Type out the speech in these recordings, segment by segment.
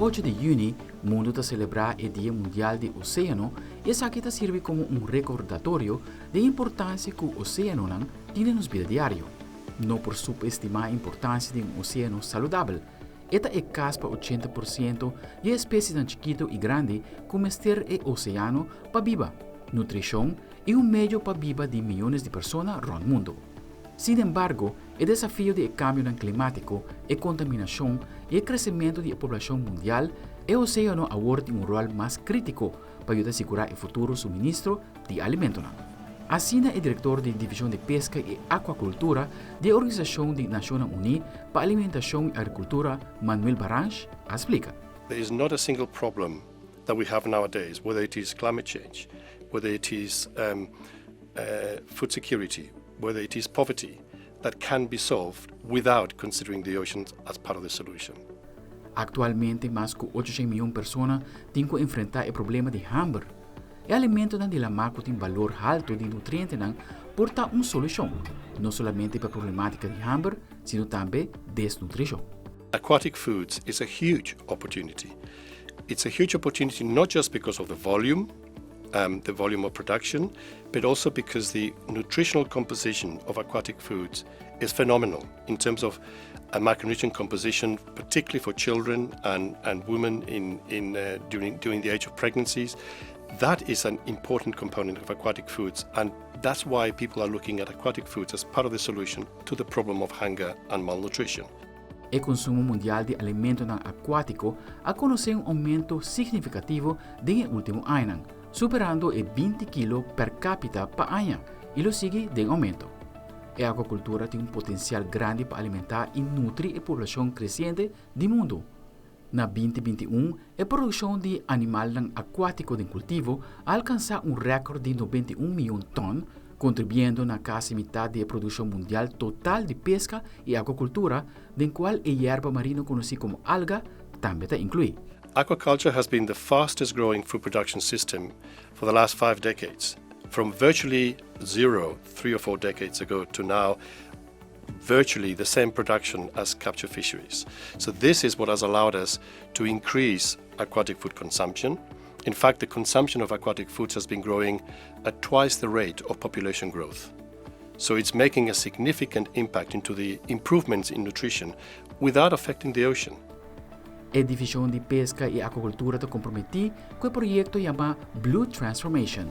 8 de junio, o mundo está celebra o Dia Mundial di Oceano e essa aqui serve como um recordatório da importância que o oceanonan tem nos vida diário. Não por subestimar a importância de um oceano saudável. Esta é caspa 80% de espécies tão chiquito e grande como este o oceano para viva, nutrição e medio para viva de milhões de pessoas no mundo. Sin embargo, o desafio do cambio climático, a contaminação e o crescimento da população mundial, o oceano agora tem rol mais crítico para ajudar a assegurar o futuro suministro de alimentos. Assim, o diretor da Divisão de Pesca e Aquacultura da Organização da Nacionnan Uni para Alimentação e Agricultura, Manuel Baranch, explica. There is not a single problem that we have nowadays, whether it is climate change, whether it is food security, whether it is poverty, that can be solved without considering the oceans as part of the solution. Atualmente, mais de 800 milhões de pessoas têm que enfrentar o problema de hambre. O alimento de la maco tem valor alto de nutrientes por dar uma solução, não somente para a problemática de hambre, sino também desnutrição. Aquatic foods is a huge opportunity. It's a huge opportunity not just because of the volume of production, but also because the nutritional composition of aquatic foods is phenomenal in terms of macronutrient composition, particularly for children and women during the age of pregnancies. That is an important component of aquatic foods, and that's why people are looking at aquatic foods as part of the solution to the problem of hunger and malnutrition. O consumo mundial de alimentos aquáticos ha conocido um aumento significativo nos últimos anos, superando 20 kg per capita por ano, e lo sigue de aumento. A aquacultura tem potencial grande para alimentar e nutrir a população crescente do mundo. Na 2021, a produção de animal aquático de cultivo alcançou recorde de 91 milhões de tonnes, contribuindo na quase metade da produção mundial total de pesca e aquacultura, da qual a erva marinha conhecida como alga também está incluída. Aquaculture has been the fastest growing food production system for the last 5 decades, from virtually zero 3 or 4 decades ago to now virtually the same production as capture fisheries. So this is what has allowed us to increase aquatic food consumption. In fact, the consumption of aquatic foods has been growing at twice the rate of population growth. So it's making a significant impact into the improvements in nutrition without affecting the ocean. A Divisão de Pesca e Aquacultura está comprometida com o projeto chamado Blue Transformation,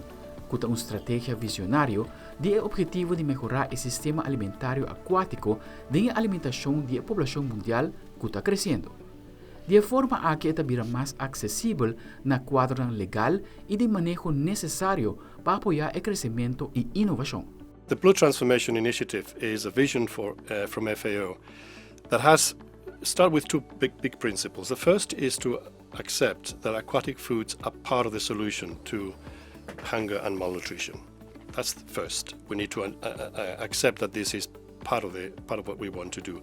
que é uma estratégia visionária de objetivo de melhorar o sistema alimentário aquático da alimentação da população mundial que está crescendo. De forma a que esta vira mais acessível na quadro legal e de manejo necessário para apoiar o crescimento e inovação. The Blue Transformation Initiative is a vision from FAO that has start with two big principles. The first is to accept that aquatic foods are part of the solution to hunger and malnutrition. That's the first. We need to accept that this is part of what we want to do.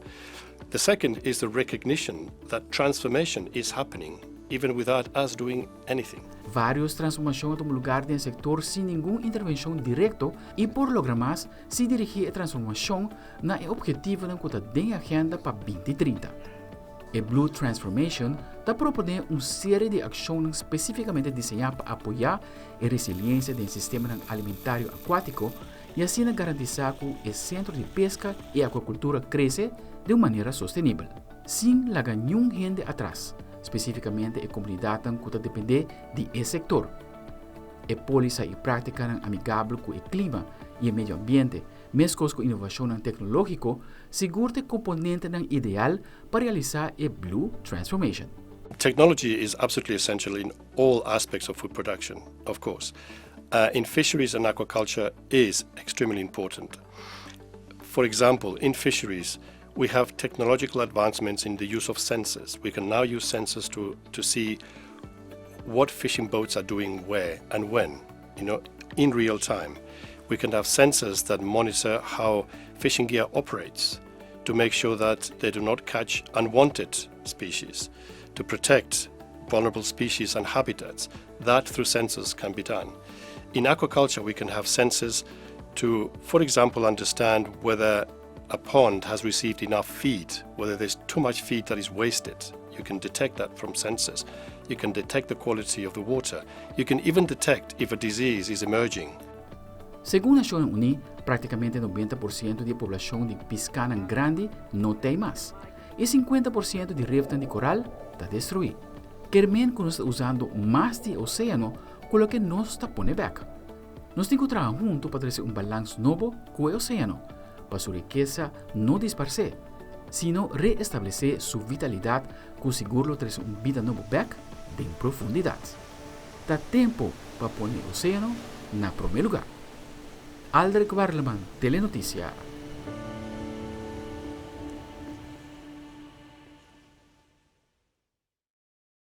The second is the recognition that transformation is happening even without us doing anything. Várias transformações tomam lugar no setor sem nenhuma intervenção direta e por lograr mais se dirigir a transformação na objetivo da agenda para 2030. A Blue Transformation está propondo uma série de ações especificamente desenhadas para apoiar a resiliência do sistema alimentário aquático e assim garantizar que o centro de pesca e aquacultura cresce de uma maneira sustentável, sem largar nenhuma gente atrás, especificamente a comunidade que depende desse setor. A política e prática amigável com o clima e o meio ambiente, mesmo com inovação tecnológica, segura o componente ideal para realizar a Blue Transformation. Technology is absolutely essential in all aspects of food production, of course. In fisheries and aquaculture is extremely important. For example, in fisheries, we have technological advancements in the use of sensors. We can now use sensors to see what fishing boats are doing where and when, in real time. We can have sensors that monitor how fishing gear operates to make sure that they do not catch unwanted species, to protect vulnerable species and habitats. That through sensors can be done. In aquaculture, we can have sensors to, for example, understand whether a pond has received enough feed, whether there's too much feed that is wasted. You can detect that from sensors. You can detect the quality of the water. You can even detect if a disease is emerging. Segundo a Nacionnan Uni, praticamente 90% da população de Piscanan Grande não tem mais. E 50% de reef de coral está destruído. Querem que nós está usando mais de oceano com o que nós está pondo back. Nós temos que trabalhar juntos para trazer balanço novo com o oceano, para sua riqueza não dispersar, sino reestablecer sua vitalidade, conseguir trazer vida novo back em profundidade. Dá tempo para pôr o oceano na primeiro lugar. Aldric Werleman, Telenotícia.